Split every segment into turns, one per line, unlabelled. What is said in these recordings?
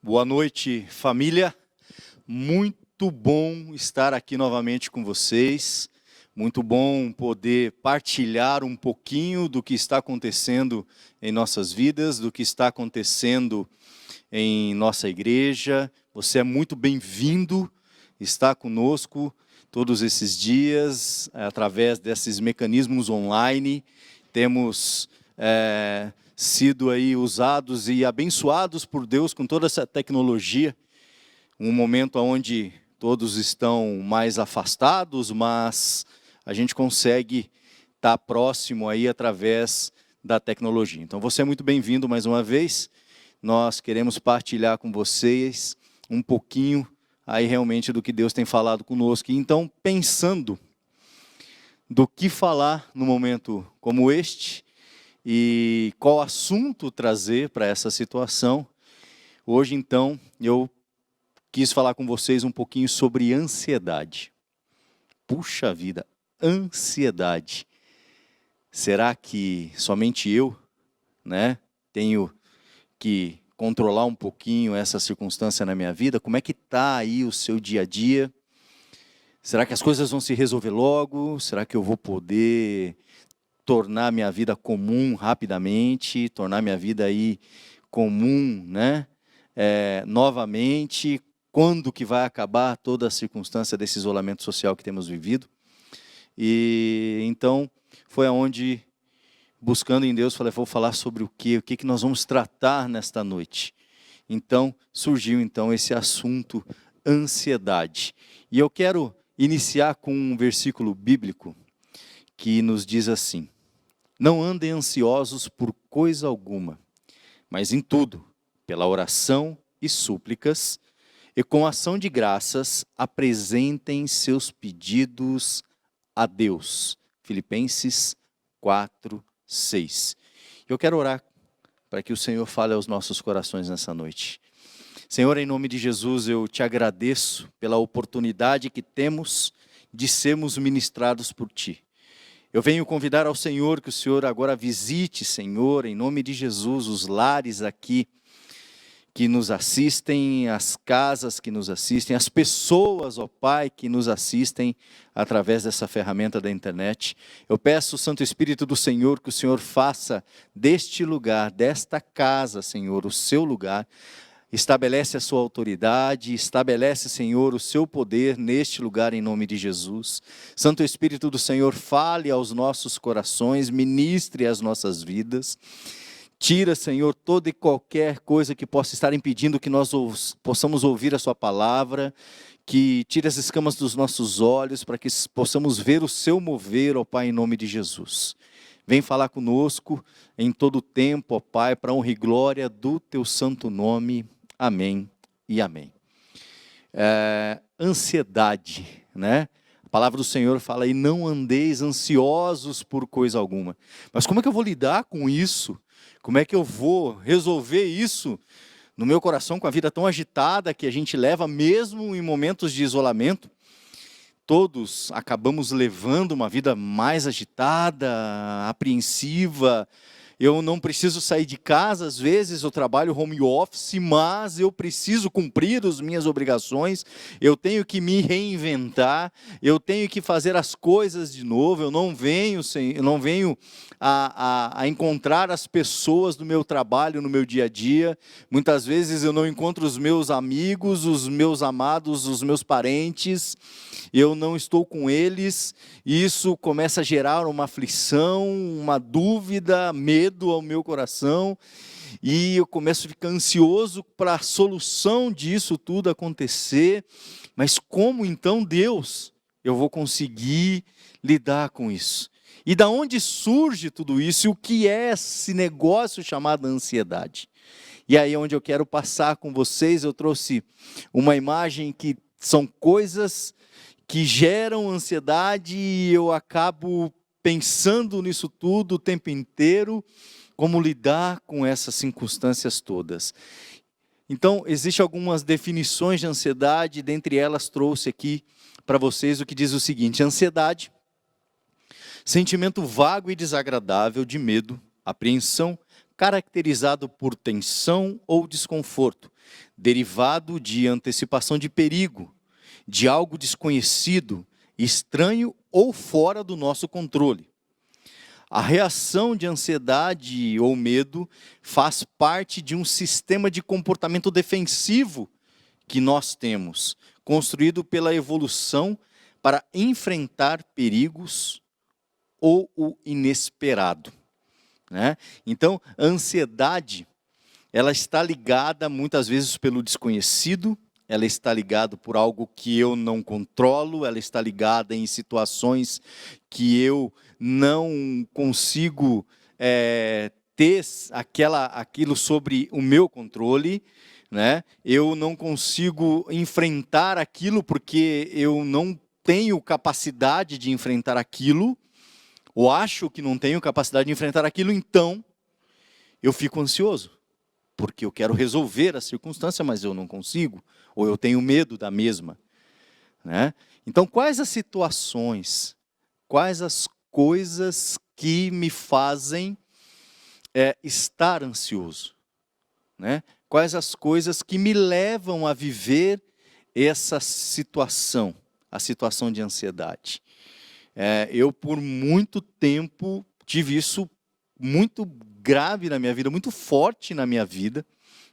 Boa noite, família. Muito bom estar aqui novamente com vocês. Muito bom poder partilhar um pouquinho do que está acontecendo em nossas vidas, do que está acontecendo em nossa igreja. Você é muito bem-vindo, está conosco todos esses dias, através desses mecanismos online. Temos sido aí usados e abençoados por Deus com toda essa tecnologia. Um momento onde todos estão mais afastados, mas a gente consegue estar próximo aí através da tecnologia. Então você é muito bem-vindo mais uma vez. Nós queremos partilhar com vocês um pouquinho aí realmente do que Deus tem falado conosco. Então, pensando do que falar no momento como este e qual assunto trazer para essa situação, hoje então eu quis falar com vocês um pouquinho sobre ansiedade. Puxa vida, ansiedade. Será que somente eu, tenho que controlar um pouquinho essa circunstância na minha vida? Como é que está aí o seu dia a dia? Será que as coisas vão se resolver logo? Será que eu vou poder tornar minha vida comum rapidamente? Tornar minha vida aí comum, novamente? Quando que vai acabar toda a circunstância desse isolamento social que temos vivido? E então foi aonde, buscando em Deus, falei, vou falar sobre o que nós vamos tratar nesta noite. Então surgiu então esse assunto, ansiedade. E eu quero iniciar com um versículo bíblico que nos diz assim: não andem ansiosos por coisa alguma, mas em tudo, pela oração e súplicas, e com ação de graças, apresentem seus pedidos a Deus. Filipenses 4:6. Eu quero orar para que o Senhor fale aos nossos corações nessa noite. Senhor, em nome de Jesus, eu te agradeço pela oportunidade que temos de sermos ministrados por Ti. Eu venho convidar ao Senhor que o Senhor agora visite, Senhor, em nome de Jesus, os lares aqui que nos assistem, as casas que nos assistem, as pessoas, ó Pai, que nos assistem através dessa ferramenta da internet. Eu peço, Santo Espírito do Senhor, que o Senhor faça deste lugar, desta casa, Senhor, o seu lugar. Estabelece a sua autoridade, estabelece, Senhor, o seu poder neste lugar em nome de Jesus. Santo Espírito do Senhor, fale aos nossos corações, ministre as nossas vidas. Tira, Senhor, toda e qualquer coisa que possa estar impedindo que nós possamos ouvir a sua palavra, que tire as escamas dos nossos olhos, para que possamos ver o seu mover, ó Pai, em nome de Jesus. Vem falar conosco em todo o tempo, ó Pai, para honra e glória do teu santo nome. Amém e amém. Ansiedade, A palavra do Senhor fala aí, não andeis ansiosos por coisa alguma. Mas como é que eu vou lidar com isso? Como é que eu vou resolver isso no meu coração com a vida tão agitada que a gente leva mesmo em momentos de isolamento? Todos acabamos levando uma vida mais agitada, apreensiva. Eu não preciso sair de casa, às vezes eu trabalho home office, mas eu preciso cumprir as minhas obrigações, eu tenho que me reinventar, eu tenho que fazer as coisas de novo, eu não venho a encontrar as pessoas do meu trabalho, no meu dia a dia. Muitas vezes eu não encontro os meus amigos, os meus amados, os meus parentes, eu não estou com eles, e isso começa a gerar uma aflição, uma dúvida, medo ao meu coração, e eu começo a ficar ansioso para a solução disso tudo acontecer. Mas como então, Deus, eu vou conseguir lidar com isso? E da onde surge tudo isso? E o que é esse negócio chamado ansiedade? E aí onde eu quero passar com vocês, eu trouxe uma imagem que são coisas que geram ansiedade, e eu acabo pensando nisso tudo o tempo inteiro, como lidar com essas circunstâncias todas. Então, existem algumas definições de ansiedade, dentre elas trouxe aqui para vocês o que diz o seguinte: ansiedade, sentimento vago e desagradável de medo, apreensão, caracterizado por tensão ou desconforto, derivado de antecipação de perigo, de algo desconhecido, estranho ou fora do nosso controle. A reação de ansiedade ou medo faz parte de um sistema de comportamento defensivo que nós temos, construído pela evolução para enfrentar perigos ou o inesperado, né? Então, a ansiedade, ela está ligada muitas vezes pelo desconhecido, ela está ligada por algo que eu não controlo, ela está ligada em situações que eu não consigo ter aquilo sobre o meu controle, né? Eu não consigo enfrentar aquilo porque eu não tenho capacidade de enfrentar aquilo, ou acho que não tenho capacidade de enfrentar aquilo, então eu fico ansioso, porque eu quero resolver a circunstância, mas eu não consigo, ou eu tenho medo da mesma, né? Então, quais as situações, quais as coisas que me fazem estar ansioso, né? Quais as coisas que me levam a viver essa situação, a situação de ansiedade? Eu, por muito tempo, tive isso muito grave na minha vida, muito forte na minha vida,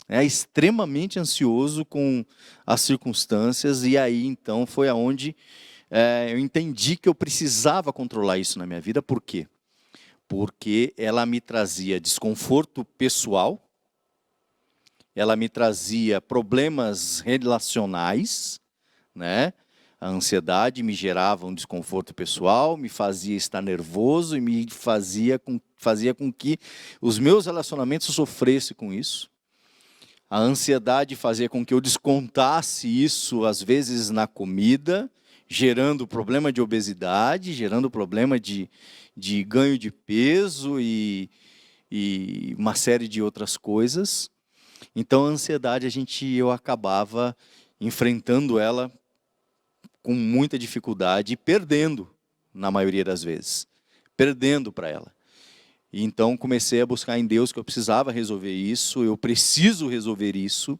extremamente ansioso com as circunstâncias, e aí então foi aonde eu entendi que eu precisava controlar isso na minha vida. Por quê? Porque ela me trazia desconforto pessoal, ela me trazia problemas relacionais, né? A ansiedade me gerava um desconforto pessoal, me fazia estar nervoso e me fazia com que os meus relacionamentos sofressem com isso. A ansiedade fazia com que eu descontasse isso, às vezes, na comida, gerando problema de obesidade, gerando problema de ganho de peso e uma série de outras coisas. Então, a ansiedade, eu acabava enfrentando ela com muita dificuldade e perdendo, na maioria das vezes, perdendo para ela. E então comecei a buscar em Deus que eu precisava resolver isso, eu preciso resolver isso,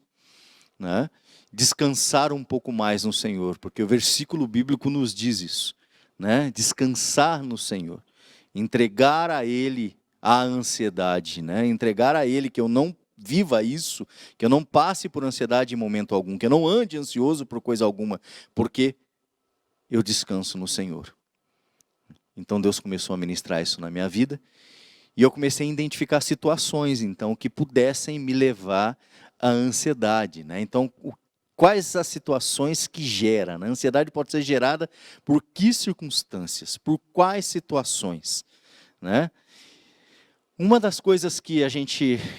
né? Descansar um pouco mais no Senhor, porque o versículo bíblico nos diz isso, né? Descansar no Senhor, entregar a Ele a ansiedade, né? Entregar a Ele que eu não viva isso, que eu não passe por ansiedade em momento algum, que eu não ande ansioso por coisa alguma, porque eu descanso no Senhor. Então Deus começou a ministrar isso na minha vida, e eu comecei a identificar situações, então, que pudessem me levar à ansiedade, né? Então, quais as situações que geram, né? A ansiedade pode ser gerada por que circunstâncias, por quais situações, né? Uma das coisas que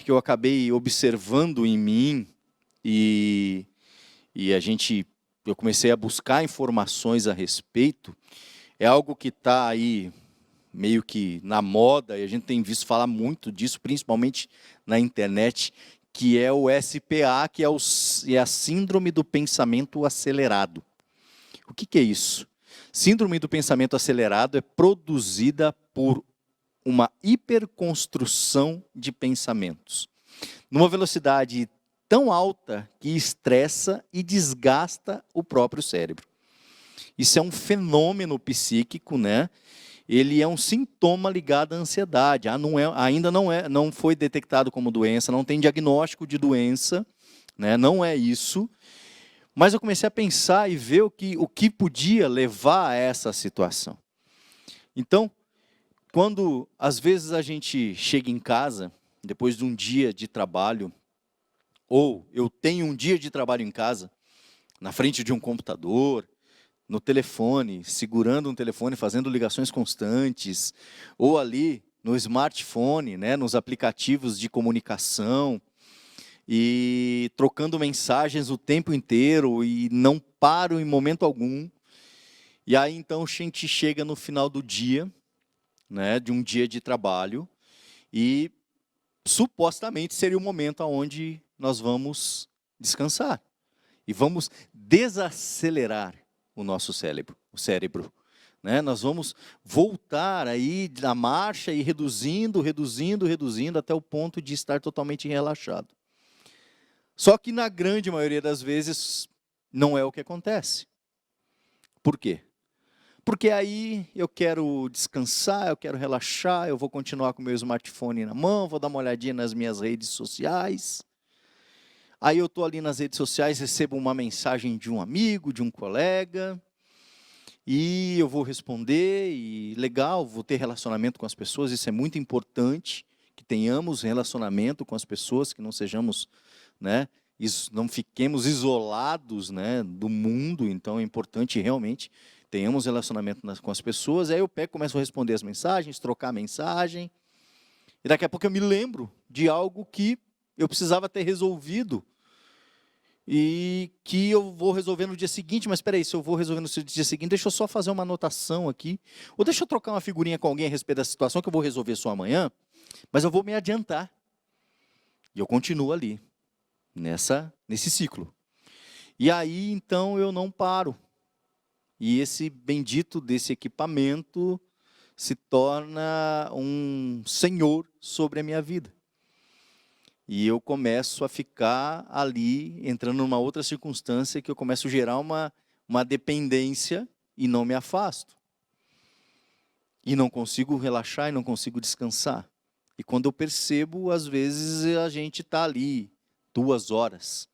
eu acabei observando em mim, e eu comecei a buscar informações a respeito, é algo que está aí meio que na moda, e a gente tem visto falar muito disso, principalmente na internet, que é o SPA, que é a Síndrome do Pensamento Acelerado. O que é isso? Síndrome do pensamento acelerado é produzida por uma hiperconstrução de pensamentos, numa velocidade tão alta que estressa e desgasta o próprio cérebro. Isso é um fenômeno psíquico, né? Ele é um sintoma ligado à ansiedade. Ainda não foi detectado como doença, não tem diagnóstico de doença, né? Não é isso. Mas eu comecei a pensar e ver o que podia levar a essa situação. Então, quando às vezes a gente chega em casa, depois de um dia de trabalho, ou eu tenho um dia de trabalho em casa, na frente de um computador, no telefone, segurando um telefone, fazendo ligações constantes, ou ali no smartphone, né, nos aplicativos de comunicação, e trocando mensagens o tempo inteiro, e não paro em momento algum. E aí então a gente chega no final do dia, né, de um dia de trabalho, e supostamente seria o momento onde nós vamos descansar, e vamos desacelerar o nosso cérebro, né? Nós vamos voltar aí na marcha e reduzindo até o ponto de estar totalmente relaxado. Só que na grande maioria das vezes não é o que acontece. Por quê? Porque aí eu quero descansar, eu quero relaxar, eu vou continuar com o meu smartphone na mão, vou dar uma olhadinha nas minhas redes sociais. Aí eu estou ali nas redes sociais, recebo uma mensagem de um amigo, de um colega, e eu vou responder, e legal, vou ter relacionamento com as pessoas, isso é muito importante, que tenhamos relacionamento com as pessoas, que não sejamos, né, não fiquemos isolados, né, do mundo, então é importante realmente tenhamos relacionamento com as pessoas. Aí eu pego, começo a responder as mensagens, trocar mensagem, e daqui a pouco eu me lembro de algo que eu precisava ter resolvido, e que eu vou resolver no dia seguinte. Mas espera aí, se eu vou resolver no dia seguinte, deixa eu só fazer uma anotação aqui, ou deixa eu trocar uma figurinha com alguém a respeito da situação que eu vou resolver só amanhã, mas eu vou me adiantar. E eu continuo ali, nesse ciclo. E aí, então, eu não paro. E esse bendito desse equipamento se torna um senhor sobre a minha vida. E eu começo a ficar ali, entrando numa outra circunstância, que eu começo a gerar uma dependência e não me afasto. E não consigo relaxar e não consigo descansar. E quando eu percebo, às vezes a gente está ali 2 horas.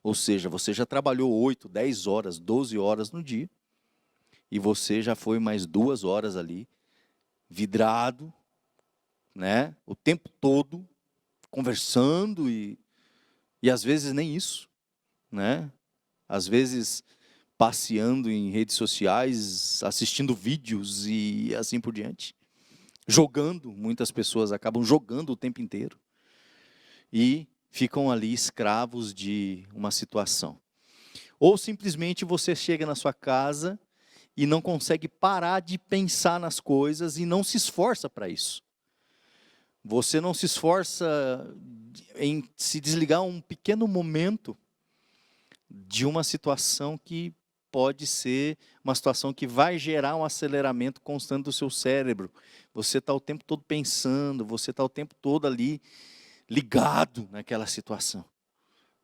Ou seja, você já trabalhou 8, 10 horas, 12 horas no dia. E você já foi mais 2 horas ali, vidrado, né, o tempo todo, conversando, e às vezes nem isso, né? Às vezes passeando em redes sociais, assistindo vídeos e assim por diante. Jogando, muitas pessoas acabam jogando o tempo inteiro. E ficam ali escravos de uma situação. Ou simplesmente você chega na sua casa e não consegue parar de pensar nas coisas e não se esforça para isso. Você não se esforça em se desligar um pequeno momento de uma situação que pode ser uma situação que vai gerar um aceleramento constante do seu cérebro. Você está o tempo todo pensando, você está o tempo todo ali ligado naquela situação,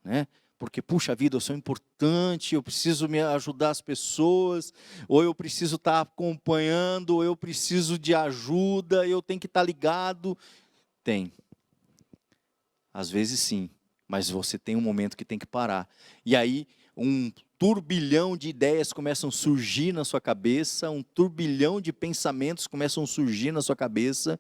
né? Porque, puxa vida, eu sou importante, eu preciso me ajudar as pessoas, ou eu preciso estar acompanhando, ou eu preciso de ajuda, eu tenho que estar ligado. Tem. Às vezes sim, mas você tem um momento que tem que parar. E aí um turbilhão de ideias começam a surgir na sua cabeça, um turbilhão de pensamentos começam a surgir na sua cabeça,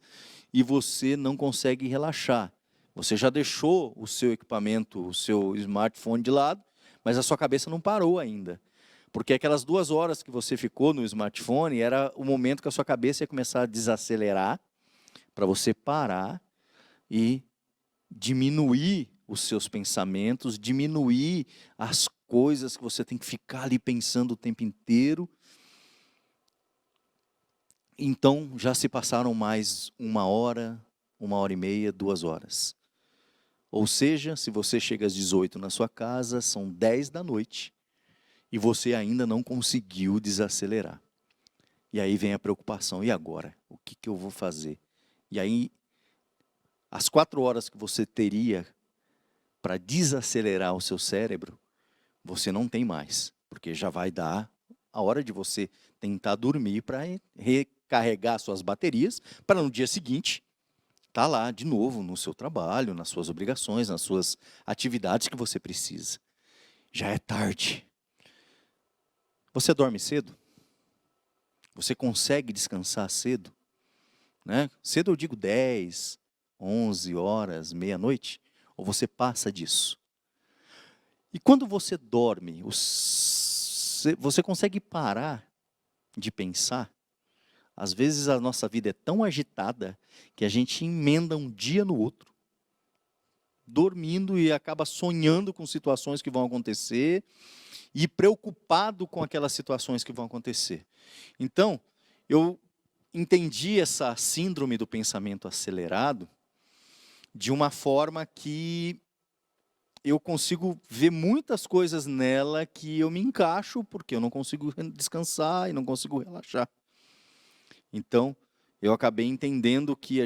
e você não consegue relaxar. Você já deixou o seu equipamento, o seu smartphone de lado, mas a sua cabeça não parou ainda. Porque aquelas 2 horas que você ficou no smartphone, era o momento que a sua cabeça ia começar a desacelerar, para você parar e diminuir os seus pensamentos, diminuir as coisas que você tem que ficar ali pensando o tempo inteiro. Então, já se passaram mais 1 hora, 1h30, 2 horas. Ou seja, se você chega às 18 na sua casa, são 10 da noite, e você ainda não conseguiu desacelerar. E aí vem a preocupação, e agora? O que eu vou fazer? E aí, as 4 horas que você teria para desacelerar o seu cérebro, você não tem mais, porque já vai dar a hora de você tentar dormir para recarregar suas baterias, para no dia seguinte estar lá de novo no seu trabalho, nas suas obrigações, nas suas atividades que você precisa. Já é tarde. Você dorme cedo? Você consegue descansar cedo? Né? Cedo eu digo 10, 11 horas, meia-noite, ou você passa disso? E quando você dorme, você consegue parar de pensar? Às vezes a nossa vida é tão agitada que a gente emenda um dia no outro, dormindo, e acaba sonhando com situações que vão acontecer e preocupado com aquelas situações que vão acontecer. Então, eu entendi essa síndrome do pensamento acelerado de uma forma que eu consigo ver muitas coisas nela que eu me encaixo, porque eu não consigo descansar e não consigo relaxar. Então, eu acabei entendendo que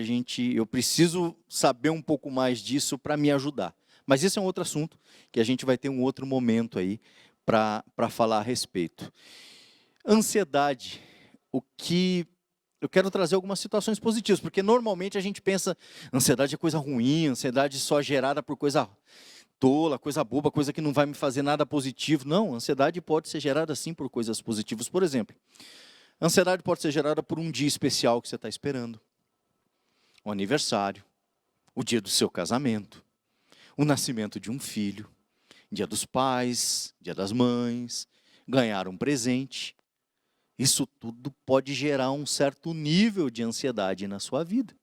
eu preciso saber um pouco mais disso para me ajudar. Mas esse é um outro assunto que a gente vai ter um outro momento aí para falar a respeito. Ansiedade, o que eu quero trazer algumas situações positivas, porque normalmente a gente pensa, ansiedade é coisa ruim, ansiedade só gerada por coisa tola, coisa boba, coisa que não vai me fazer nada positivo. Não, ansiedade pode ser gerada sim por coisas positivas. Por exemplo, ansiedade pode ser gerada por um dia especial que você está esperando, um aniversário, o dia do seu casamento, o nascimento de um filho, dia dos pais, dia das mães, ganhar um presente. Isso tudo pode gerar um certo nível de ansiedade na sua vida.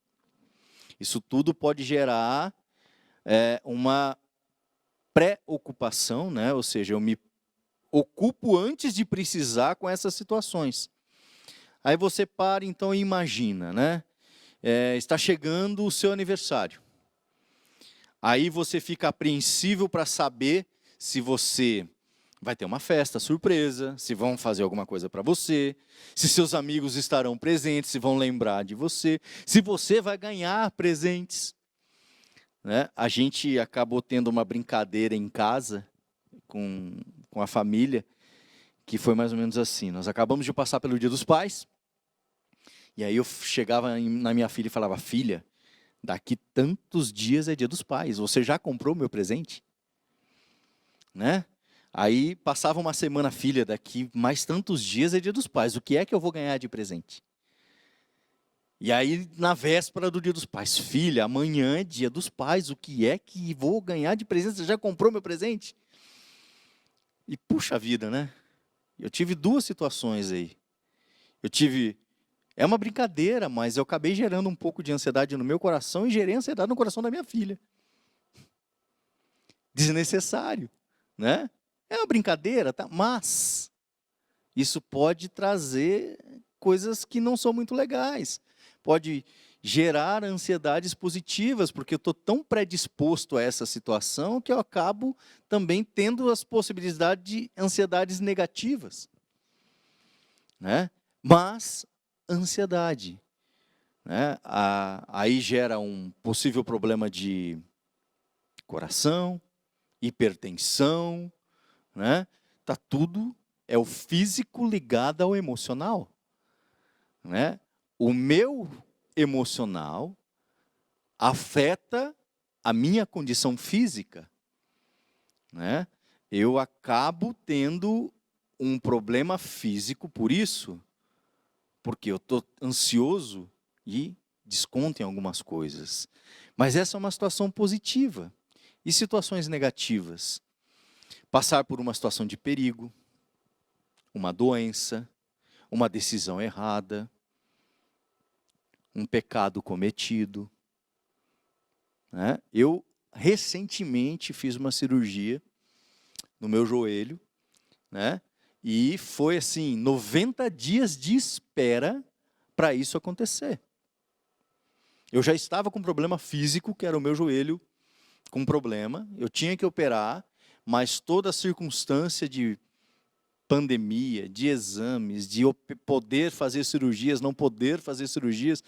Isso tudo pode gerar uma preocupação, né? Ou seja, eu me ocupo antes de precisar com essas situações. Aí você para então e imagina, né? Está chegando o seu aniversário. Aí você fica apreensível para saber se você vai ter uma festa surpresa, se vão fazer alguma coisa para você, se seus amigos estarão presentes, se vão lembrar de você, se você vai ganhar presentes. Né? A gente acabou tendo uma brincadeira em casa com a família, que foi mais ou menos assim. Nós acabamos de passar pelo Dia dos Pais, e aí eu chegava na minha filha e falava, filha, daqui tantos dias é Dia dos Pais, você já comprou o meu presente? Né? Aí passava uma semana, filha, daqui mais tantos dias é Dia dos Pais, o que é que eu vou ganhar de presente? E aí, na véspera do Dia dos Pais, filha, amanhã é Dia dos Pais, o que é que vou ganhar de presente? Você já comprou meu presente? E puxa vida, né? Eu tive duas situações aí. É uma brincadeira, mas eu acabei gerando um pouco de ansiedade no meu coração e gerei ansiedade no coração da minha filha. Desnecessário, né? É uma brincadeira, tá? Mas isso pode trazer coisas que não são muito legais. Pode gerar ansiedades positivas, porque eu estou tão predisposto a essa situação que eu acabo também tendo as possibilidades de ansiedades negativas. Né? Mas ansiedade, né? Aí gera um possível problema de coração, hipertensão, né? Tá tudo, é o físico ligado ao emocional. Né? O meu emocional afeta a minha condição física. Né? Eu acabo tendo um problema físico por isso, porque eu estou ansioso e desconto em algumas coisas. Mas essa é uma situação positiva. E situações negativas? Passar por uma situação de perigo, uma doença, uma decisão errada, um pecado cometido. Né? Eu recentemente fiz uma cirurgia no meu joelho, né? E foi assim, 90 dias de espera para isso acontecer. Eu já estava com um problema físico, que era o meu joelho com problema, eu tinha que operar, mas toda a circunstância de pandemia, de exames, de poder fazer cirurgias, não poder fazer cirurgias,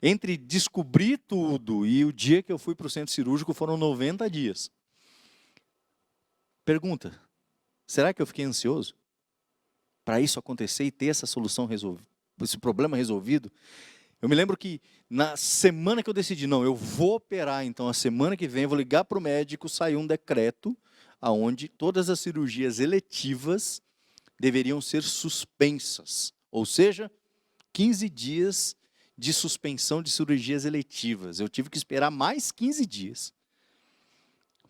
entre descobrir tudo e o dia que eu fui para o centro cirúrgico foram 90 dias. Pergunta, será que eu fiquei ansioso para isso acontecer e ter essa solução resolvida, esse problema resolvido? Eu me lembro que na semana que eu decidi, não, eu vou operar, então a semana que vem eu vou ligar para o médico, saiu um decreto onde todas as cirurgias eletivas deveriam ser suspensas, ou seja, 15 dias de suspensão de cirurgias eletivas. Eu tive que esperar mais 15 dias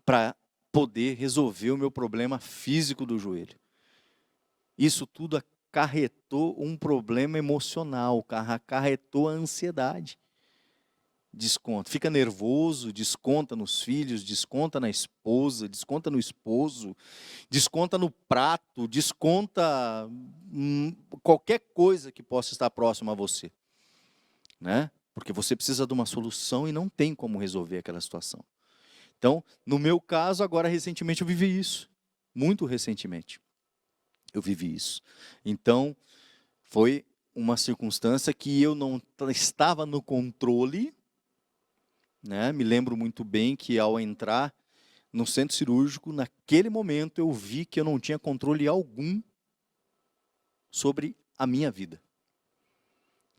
para poder resolver o meu problema físico do joelho. Isso tudo acarretou um problema emocional, acarretou a ansiedade. Desconta, fica nervoso, desconta nos filhos, desconta na esposa, desconta no esposo, desconta no prato, desconta qualquer coisa que possa estar próximo a você. Né? Porque você precisa de uma solução e não tem como resolver aquela situação. Então, no meu caso, agora recentemente eu vivi isso, muito recentemente. Eu vivi isso. Então, foi uma circunstância que eu não estava no controle, né? Me lembro muito bem que ao entrar no centro cirúrgico, naquele momento eu vi que eu não tinha controle algum sobre a minha vida.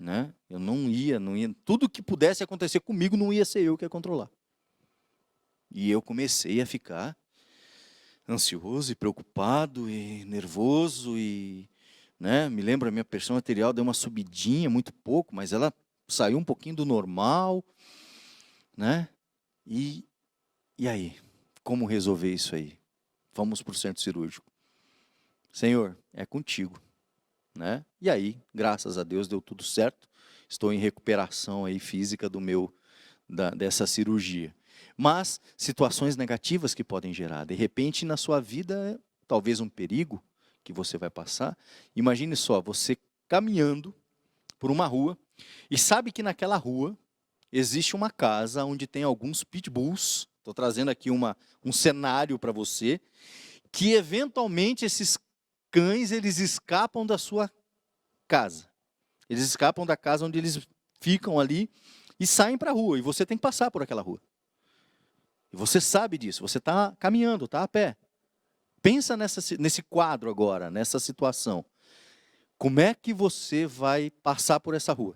Né? Eu não ia, tudo que pudesse acontecer comigo não ia ser eu que ia controlar. E eu comecei a ficar ansioso e preocupado e nervoso e, né, me lembro a minha pressão arterial deu uma subidinha, muito pouco, mas ela saiu um pouquinho do normal, né? E aí, como resolver isso aí? Vamos para o centro cirúrgico. Senhor, é contigo. Né? E aí, graças a Deus, deu tudo certo. Estou em recuperação aí física dessa cirurgia. Mas situações negativas que podem gerar. De repente, na sua vida, talvez um perigo que você vai passar. Imagine só, você caminhando por uma rua e sabe que naquela rua existe uma casa onde tem alguns pitbulls. Estou trazendo aqui um cenário para você, que eventualmente esses cães, eles escapam da sua casa. Eles escapam da casa onde eles ficam ali e saem para a rua. E você tem que passar por aquela rua. E você sabe disso. Você está caminhando, está a pé. Pensa nesse quadro agora, nessa situação. Como é que você vai passar por essa rua?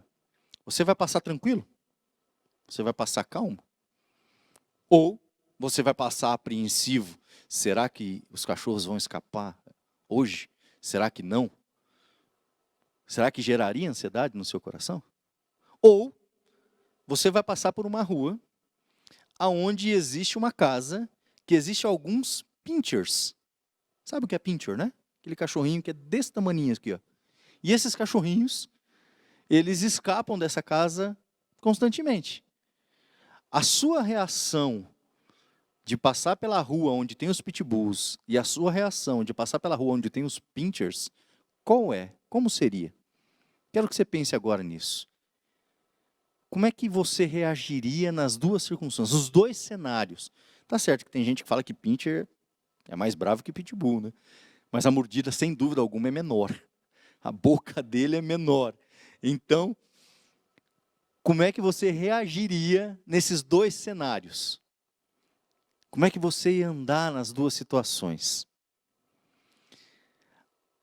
Você vai passar tranquilo? Você vai passar calmo? Ou você vai passar apreensivo? Será que os cachorros vão escapar hoje? Será que não? Será que geraria ansiedade no seu coração? Ou você vai passar por uma rua onde existe uma casa que existe alguns pinchers. Sabe o que é pincher, né? Aquele cachorrinho que é desse tamaninho aqui, ó. E esses cachorrinhos, eles escapam dessa casa constantemente. A sua reação de passar pela rua onde tem os pitbulls e a sua reação de passar pela rua onde tem os pinchers, qual é? Como seria? Quero que você pense agora nisso. Como é que você reagiria nas duas circunstâncias, os dois cenários? Tá certo que tem gente que fala que pincher é mais bravo que pitbull, né? Mas a mordida, sem dúvida alguma, é menor. A boca dele é menor. Então, como é que você reagiria nesses dois cenários? Como é que você ia andar nas duas situações?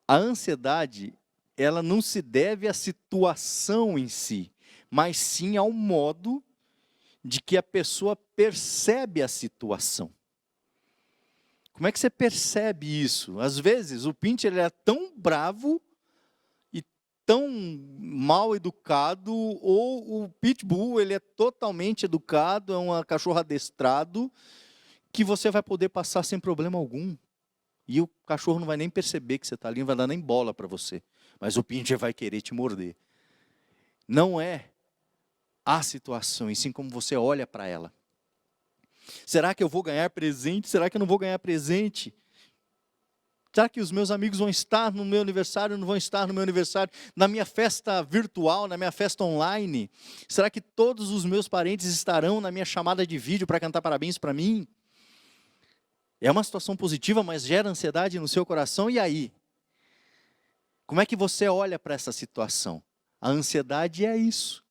A ansiedade, ela não se deve à situação em si, mas sim ao modo de que a pessoa percebe a situação. Como é que você percebe isso? Às vezes, o pincher ele é tão bravo e tão mal educado, ou o pitbull ele é totalmente educado, é um cachorro adestrado, que você vai poder passar sem problema algum. E o cachorro não vai nem perceber que você está ali, não vai dar nem bola para você. Mas o pincher vai querer te morder. Não é a situação, e sim como você olha para ela. Será que eu vou ganhar presente? Será que eu não vou ganhar presente? Será que os meus amigos vão estar no meu aniversário ou não vão estar no meu aniversário? Na minha festa virtual, na minha festa online? Será que todos os meus parentes estarão na minha chamada de vídeo para cantar parabéns para mim? É uma situação positiva, mas gera ansiedade no seu coração, e aí? Como é que você olha para essa situação? A ansiedade é isso.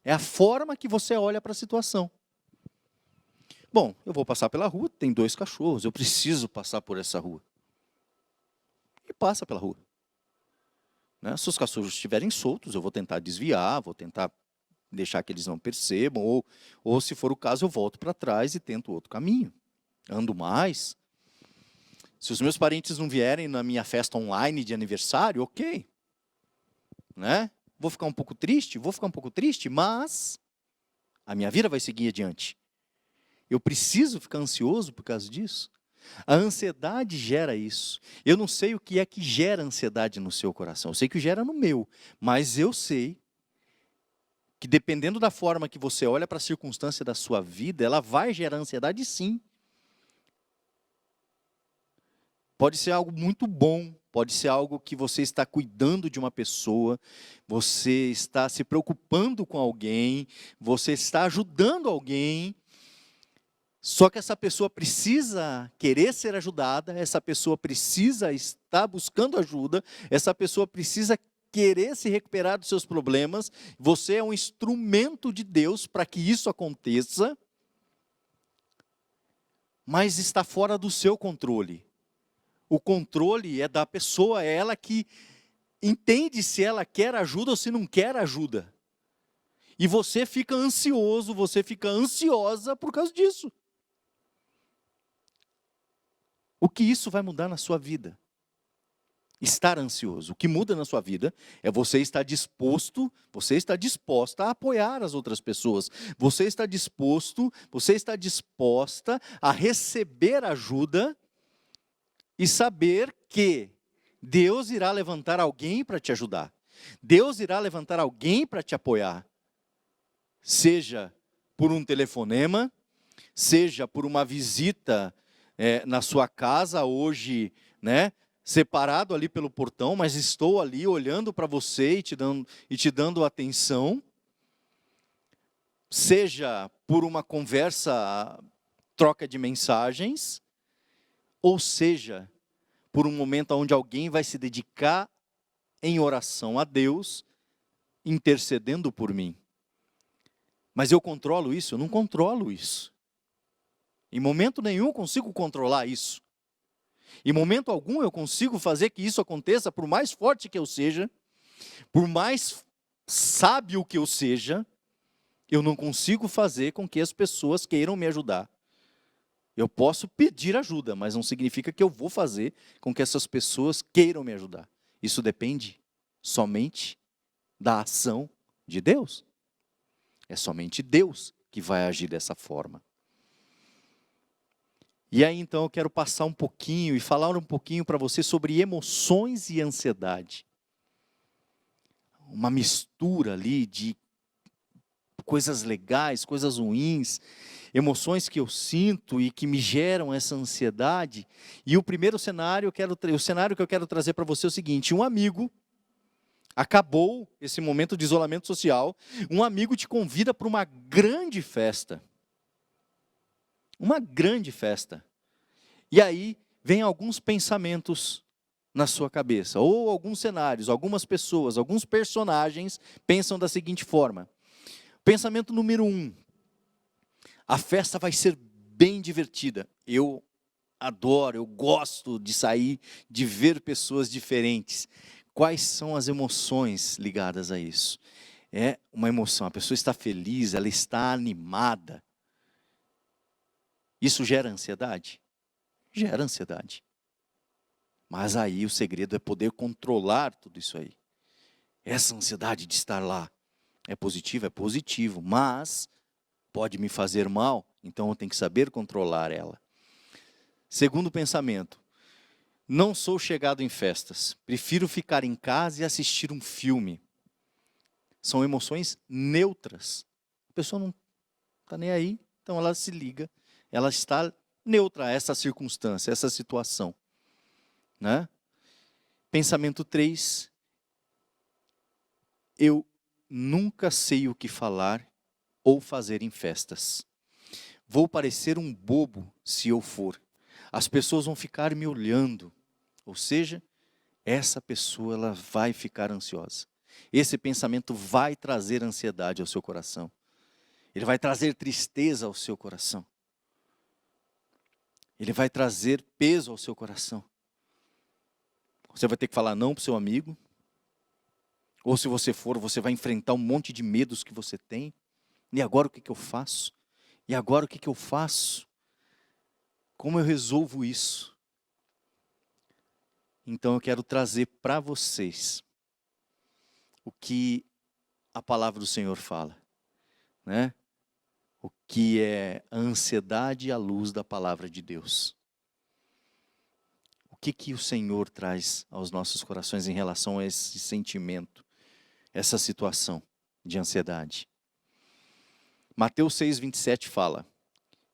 É a forma que você olha para a situação. Bom, eu vou passar pela rua, tem 2 cachorros, eu preciso passar por essa rua. E passa pela rua. Né? Se os cachorros estiverem soltos, eu vou tentar desviar, vou tentar deixar que eles não percebam, ou se for o caso, eu volto para trás e tento outro caminho. Ando mais. Se os meus parentes não vierem na minha festa online de aniversário, ok. Né? Vou ficar um pouco triste, mas a minha vida vai seguir adiante. Eu preciso ficar ansioso por causa disso? A ansiedade gera isso. Eu não sei o que é que gera ansiedade no seu coração. Eu sei que gera no meu, mas eu sei que dependendo da forma que você olha para a circunstância da sua vida, ela vai gerar ansiedade sim. Pode ser algo muito bom, pode ser algo que você está cuidando de uma pessoa, você está se preocupando com alguém, você está ajudando alguém, só que essa pessoa precisa querer ser ajudada, essa pessoa precisa estar buscando ajuda, essa pessoa precisa querer se recuperar dos seus problemas, você é um instrumento de Deus para que isso aconteça. mas está fora do seu controle. O controle é da pessoa, é ela que entende se ela quer ajuda ou se não quer ajuda. E você fica ansioso, você fica ansiosa por causa disso. O que isso vai mudar na sua vida? Estar ansioso. O que muda na sua vida é você estar disposto, você está disposta a apoiar as outras pessoas. Você está disposto, você está disposta a receber ajuda e saber que Deus irá levantar alguém para te ajudar. Deus irá levantar alguém para te apoiar. Seja por um telefonema, seja por uma visita na sua casa hoje, né? Separado ali pelo portão, mas estou ali olhando para você e te dando atenção. Seja por uma conversa, troca de mensagens, ou seja, por um momento onde alguém vai se dedicar em oração a Deus, intercedendo por mim. Mas eu controlo isso? Eu não controlo isso. Em momento nenhum eu consigo controlar isso. Em momento algum eu consigo fazer que isso aconteça, por mais forte que eu seja, por mais sábio que eu seja, eu não consigo fazer com que as pessoas queiram me ajudar. Eu posso pedir ajuda, mas não significa que eu vou fazer com que essas pessoas queiram me ajudar. Isso depende somente da ação de Deus. É somente Deus que vai agir dessa forma. E aí então eu quero passar um pouquinho e falar um pouquinho para você sobre emoções e ansiedade. Uma mistura ali de coisas legais, coisas ruins, emoções que eu sinto e que me geram essa ansiedade. E o primeiro cenário, o cenário que eu quero trazer para você é o seguinte: um amigo, acabou esse momento de isolamento social, um amigo te convida para uma grande festa. Uma grande festa. E aí vem alguns pensamentos na sua cabeça, ou alguns cenários, algumas pessoas, alguns personagens pensam da seguinte forma. Pensamento número 1. A festa vai ser bem divertida. Eu adoro, eu gosto de sair, de ver pessoas diferentes. Quais são as emoções ligadas a isso? É uma emoção, a pessoa está feliz, ela está animada. Isso gera ansiedade? Gera ansiedade. Mas aí o segredo é poder controlar tudo isso aí. Essa ansiedade de estar lá é positivo? É positivo, mas pode me fazer mal, então eu tenho que saber controlar ela. Segundo pensamento, não sou chegado em festas, prefiro ficar em casa e assistir um filme. São emoções neutras. A pessoa não está nem aí, então ela se liga, ela está neutra a essa circunstância, a essa situação. Né? Pensamento 3, eu nunca sei o que falar ou fazer em festas. Vou parecer um bobo se eu for. As pessoas vão ficar me olhando. Ou seja, essa pessoa ela vai ficar ansiosa. Esse pensamento vai trazer ansiedade ao seu coração. Ele vai trazer tristeza ao seu coração. Ele vai trazer peso ao seu coração. Você vai ter que falar não para o seu amigo. Ou se você for, você vai enfrentar um monte de medos que você tem. E agora o que eu faço? E agora o que eu faço? Como eu resolvo isso? Então eu quero trazer para vocês o que a palavra do Senhor fala, né? O que é a ansiedade à luz da palavra de Deus. O que o Senhor traz aos nossos corações em relação a esse sentimento, essa situação de ansiedade. Mateus 6:27 fala: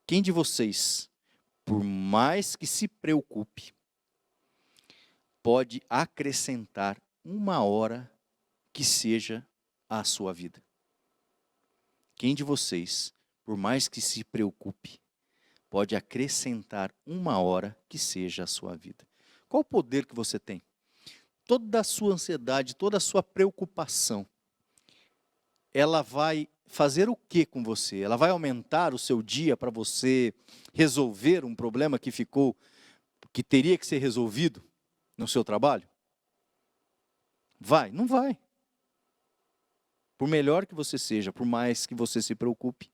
quem de vocês, por mais que se preocupe, pode acrescentar uma hora que seja à sua vida? Quem de vocês, por mais que se preocupe, pode acrescentar uma hora que seja à sua vida? Qual o poder que você tem? Toda a sua ansiedade, toda a sua preocupação, ela vai fazer o que com você? Ela vai aumentar o seu dia para você resolver um problema que teria que ser resolvido no seu trabalho? Vai? Não vai. Por melhor que você seja, por mais que você se preocupe,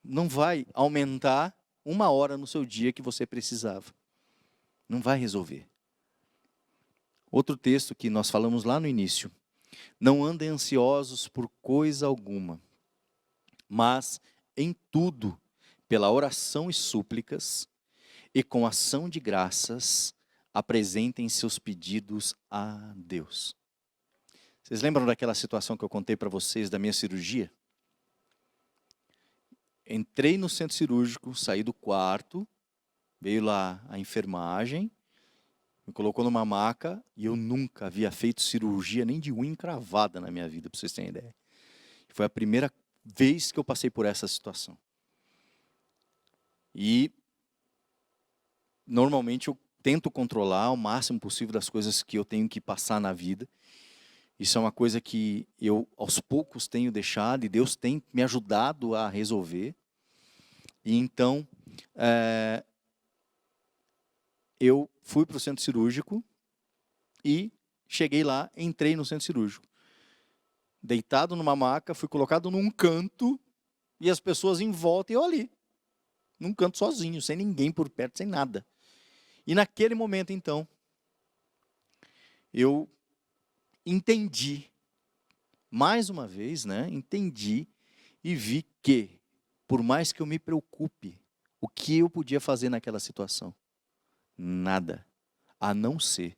não vai aumentar 1 hora no seu dia que você precisava. Não vai resolver. Outro texto que nós falamos lá no início. Não andem ansiosos por coisa alguma, mas em tudo, pela oração e súplicas, e com ação de graças, apresentem seus pedidos a Deus. Vocês lembram daquela situação que eu contei para vocês da minha cirurgia? Entrei no centro cirúrgico, saí do quarto, veio lá a enfermagem, me colocou numa maca e eu nunca havia feito cirurgia nem de unha encravada na minha vida, para vocês terem ideia. Foi a primeira vez que eu passei por essa situação. E normalmente eu tento controlar o máximo possível das coisas que eu tenho que passar na vida. Isso é uma coisa que eu aos poucos tenho deixado e Deus tem me ajudado a resolver. E então, eu fui para o centro cirúrgico e cheguei lá, entrei no centro cirúrgico. Deitado numa maca, fui colocado num canto e as pessoas em volta e eu ali. Num canto sozinho, sem ninguém por perto, sem nada. E naquele momento, então, eu entendi, mais uma vez, entendi e vi que, por mais que eu me preocupe, o que eu podia fazer naquela situação? Nada, a não ser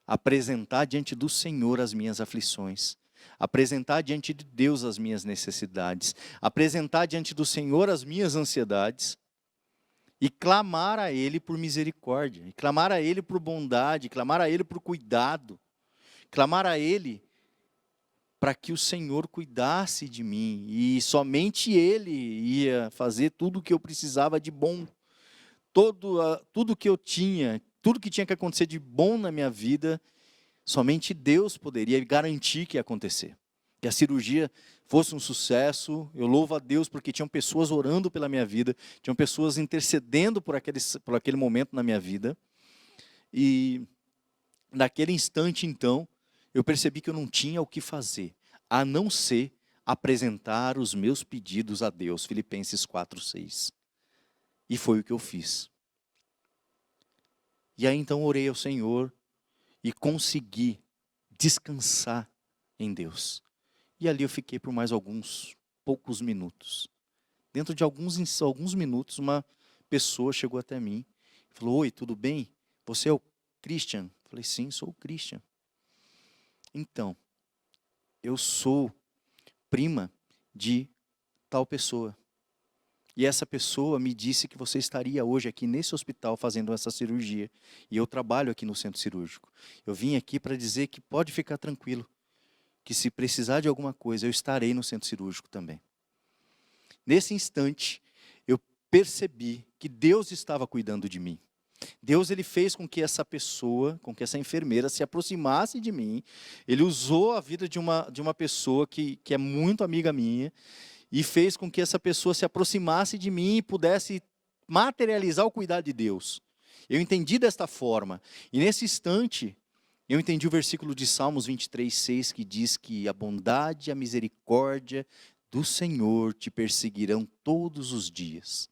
apresentar diante do Senhor as minhas aflições, apresentar diante de Deus as minhas necessidades, apresentar diante do Senhor as minhas ansiedades e clamar a Ele por misericórdia, e clamar a Ele por bondade, clamar a Ele por cuidado, clamar a Ele para que o Senhor cuidasse de mim e somente Ele ia fazer tudo o que eu precisava de bom. Tudo que eu tinha, tudo que tinha que acontecer de bom na minha vida, somente Deus poderia garantir que ia acontecer. Que a cirurgia fosse um sucesso. Eu louvo a Deus porque tinham pessoas orando pela minha vida, tinham pessoas intercedendo por aquele momento na minha vida. E naquele instante, então, eu percebi que eu não tinha o que fazer, a não ser apresentar os meus pedidos a Deus. Filipenses 4:6. E foi o que eu fiz. E aí então orei ao Senhor e consegui descansar em Deus. E ali eu fiquei por mais alguns poucos minutos. Dentro de alguns minutos, uma pessoa chegou até mim e falou: oi, tudo bem? Você é o Christian? Eu falei: sim, sou o Christian. Então, eu sou prima de tal pessoa. E essa pessoa me disse que você estaria hoje aqui nesse hospital fazendo essa cirurgia. E eu trabalho aqui no centro cirúrgico. Eu vim aqui para dizer que pode ficar tranquilo, que se precisar de alguma coisa, eu estarei no centro cirúrgico também. Nesse instante, eu percebi que Deus estava cuidando de mim. Deus, ele fez com que essa pessoa, com que essa enfermeira se aproximasse de mim. Ele usou a vida de uma pessoa que é muito amiga minha, e fez com que essa pessoa se aproximasse de mim e pudesse materializar o cuidado de Deus. Eu entendi desta forma. E nesse instante, eu entendi o versículo de Salmos 23:6, que diz que a bondade e a misericórdia do Senhor te perseguirão todos os dias.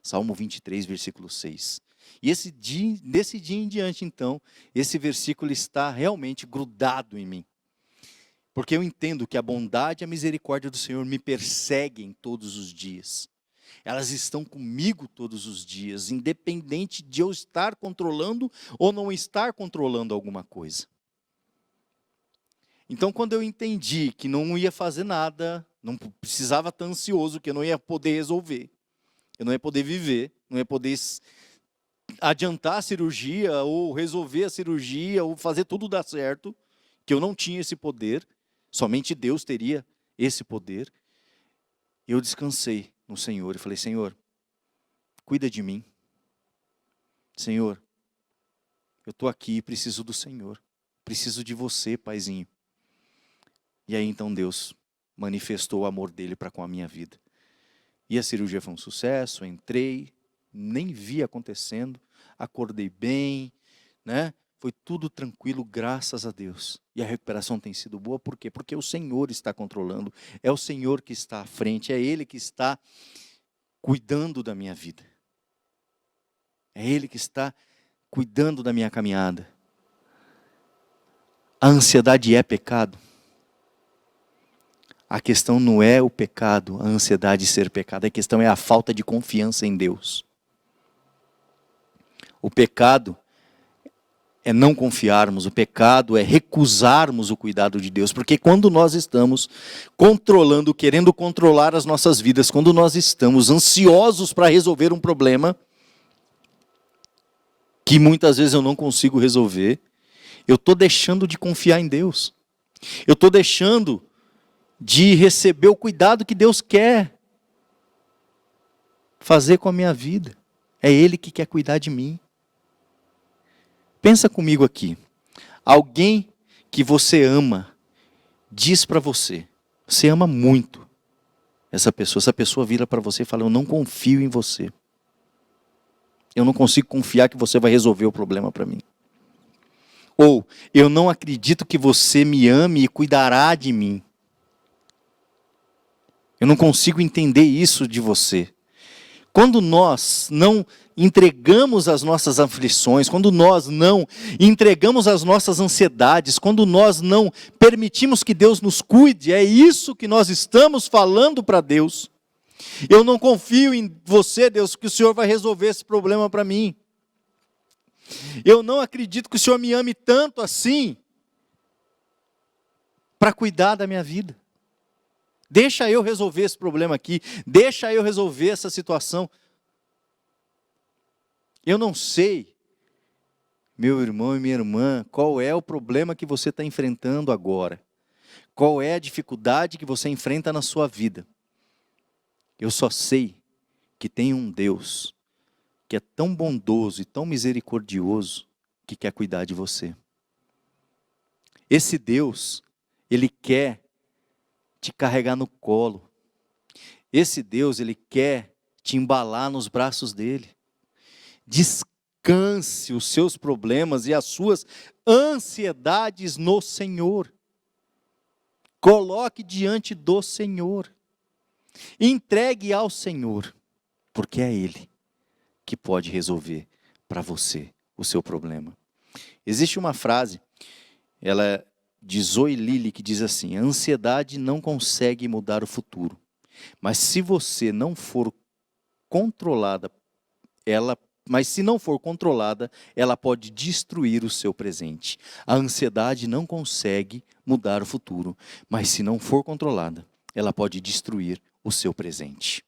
Salmo 23, versículo 6. E desse dia em diante, então, esse versículo está realmente grudado em mim. Porque eu entendo que a bondade e a misericórdia do Senhor me perseguem todos os dias. Elas estão comigo todos os dias, independente de eu estar controlando ou não estar controlando alguma coisa. Então, quando eu entendi que não ia fazer nada, não precisava estar ansioso, que eu não ia poder resolver, eu não ia poder viver, não ia poder adiantar a cirurgia, ou resolver a cirurgia, ou fazer tudo dar certo, que eu não tinha esse poder, somente Deus teria esse poder. Eu descansei no Senhor e falei: Senhor, cuida de mim. Senhor, eu estou aqui e preciso do Senhor. Preciso de você, Paizinho. E aí então Deus manifestou o amor dele para com a minha vida. E a cirurgia foi um sucesso, entrei, nem vi acontecendo, acordei bem, né? Foi tudo tranquilo, graças a Deus. E a recuperação tem sido boa, por quê? Porque o Senhor está controlando, é o Senhor que está à frente, é Ele que está cuidando da minha vida. É Ele que está cuidando da minha caminhada. A ansiedade é pecado? A questão não é o pecado, a ansiedade ser pecado, a questão é a falta de confiança em Deus. O pecado é não confiarmos, o pecado é recusarmos o cuidado de Deus, porque quando nós estamos controlando, querendo controlar as nossas vidas, quando nós estamos ansiosos para resolver um problema, que muitas vezes eu não consigo resolver, eu estou deixando de confiar em Deus, eu estou deixando de receber o cuidado que Deus quer fazer com a minha vida. É Ele que quer cuidar de mim. Pensa comigo aqui. Alguém que você ama diz para você, você ama muito essa pessoa vira para você e fala, eu não confio em você. Eu não consigo confiar que você vai resolver o problema para mim. Ou, eu não acredito que você me ame e cuidará de mim. Eu não consigo entender isso de você. Quando nós não entregamos as nossas aflições, quando nós não entregamos as nossas ansiedades, quando nós não permitimos que Deus nos cuide, é isso que nós estamos falando para Deus. Eu não confio em você, Deus, que o Senhor vai resolver esse problema para mim. Eu não acredito que o Senhor me ame tanto assim para cuidar da minha vida. Deixa eu resolver esse problema aqui, deixa eu resolver essa situação. Eu não sei, meu irmão e minha irmã, qual é o problema que você está enfrentando agora. Qual é a dificuldade que você enfrenta na sua vida. Eu só sei que tem um Deus que é tão bondoso e tão misericordioso que quer cuidar de você. Esse Deus, Ele quer te carregar no colo. Esse Deus, Ele quer te embalar nos braços dEle. Descanse os seus problemas e as suas ansiedades no Senhor. Coloque diante do Senhor. Entregue ao Senhor, porque é Ele que pode resolver para você o seu problema. Existe uma frase, ela é de Zoe Lilly, que diz assim, a ansiedade não consegue mudar o futuro, mas se você não for controlada, se não for controlada, ela pode destruir o seu presente. A ansiedade não consegue mudar o futuro, mas se não for controlada, ela pode destruir o seu presente.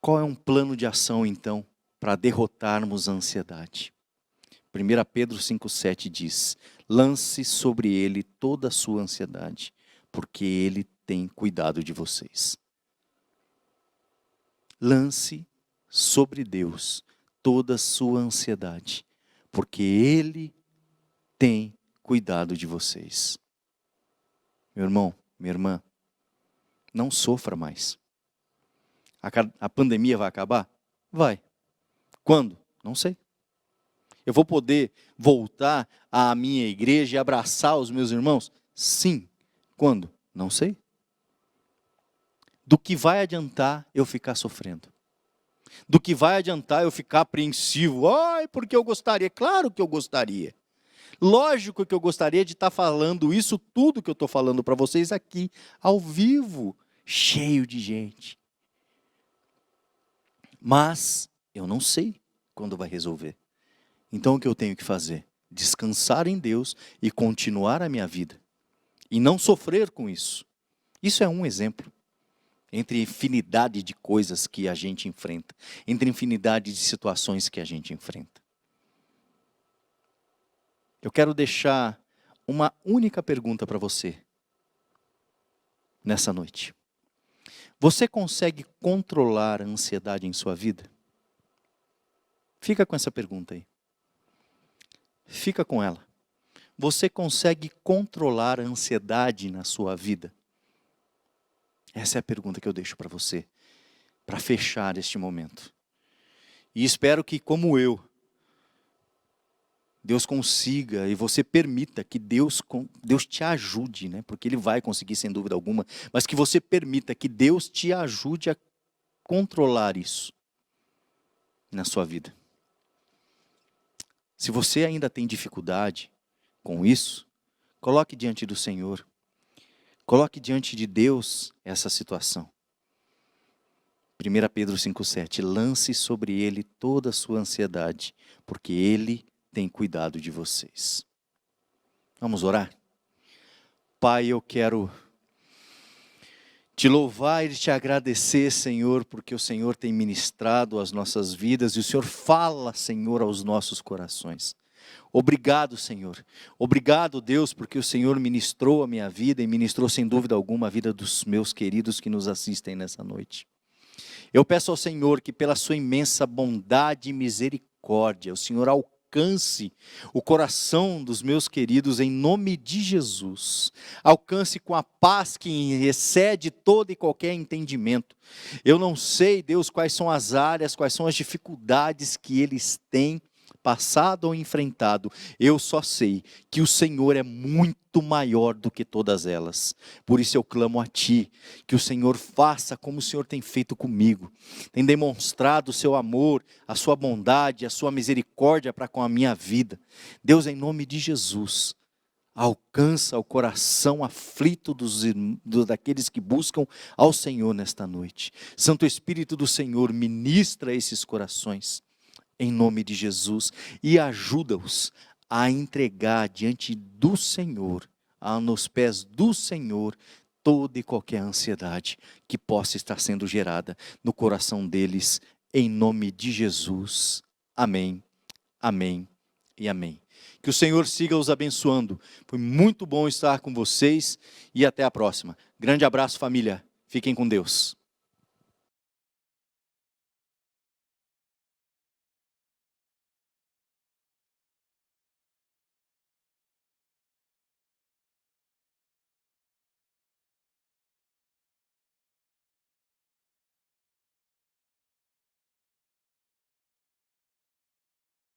Qual é um plano de ação, então, para derrotarmos a ansiedade? 1 Pedro 5,7 diz, lance sobre ele toda a sua ansiedade, porque ele tem cuidado de vocês. Lance sobre Deus toda a sua ansiedade, porque Ele tem cuidado de vocês. Meu irmão, minha irmã, não sofra mais. A pandemia vai acabar? Vai. Quando? Não sei. Eu vou poder voltar à minha igreja e abraçar os meus irmãos? Sim. Quando? Não sei. Do que vai adiantar eu ficar sofrendo? Do que vai adiantar eu ficar apreensivo? Ai, porque eu gostaria. Claro que eu gostaria. Lógico que eu gostaria de estar falando isso tudo que eu estou falando para vocês aqui, ao vivo, cheio de gente. Mas eu não sei quando vai resolver. Então o que eu tenho que fazer? Descansar em Deus e continuar a minha vida. E não sofrer com isso. Isso é um exemplo. Entre infinidade de coisas que a gente enfrenta. Entre infinidade de situações que a gente enfrenta. Eu quero deixar uma única pergunta para você. Nessa noite. Você consegue controlar a ansiedade em sua vida? Fica com essa pergunta aí. Fica com ela. você consegue controlar a ansiedade na sua vida? Essa é a pergunta que eu deixo para você, para fechar este momento. E espero que, como eu, Deus consiga e você permita que Deus te ajude, né? Porque Ele vai conseguir sem dúvida alguma, mas que você permita que Deus te ajude a controlar isso na sua vida. Se você ainda tem dificuldade com isso, coloque diante do Senhor, coloque diante de Deus essa situação. 1 Pedro 5,7, lance sobre Ele toda a sua ansiedade, porque Ele tem cuidado de vocês. Vamos orar? Pai, eu quero te louvar e te agradecer, Senhor, porque o Senhor tem ministrado as nossas vidas e o Senhor fala, Senhor, aos nossos corações. Obrigado, Senhor. Obrigado, Deus, porque o Senhor ministrou a minha vida e ministrou, sem dúvida alguma, a vida dos meus queridos que nos assistem nessa noite. Eu peço ao Senhor que pela sua imensa bondade e misericórdia, o Senhor alcance o coração dos meus queridos em nome de Jesus. Alcance com a paz que excede todo e qualquer entendimento. Eu não sei, Deus, quais são as áreas, quais são as dificuldades que eles têm passado ou enfrentado. Eu só sei que o Senhor é muito maior do que todas elas. Por isso eu clamo a Ti, que o Senhor faça como o Senhor tem feito comigo. Tem demonstrado o seu amor, a sua bondade, a sua misericórdia para com a minha vida. Deus, em nome de Jesus, alcança o coração aflito daqueles que buscam ao Senhor nesta noite. Santo Espírito do Senhor, ministra esses corações. Em nome de Jesus, e ajuda-os a entregar diante do Senhor, nos pés do Senhor, toda e qualquer ansiedade que possa estar sendo gerada no coração deles, em nome de Jesus. Amém, amém e amém. Que o Senhor siga os abençoando. Foi muito bom estar com vocês e até a próxima. Grande abraço, família. Fiquem com Deus.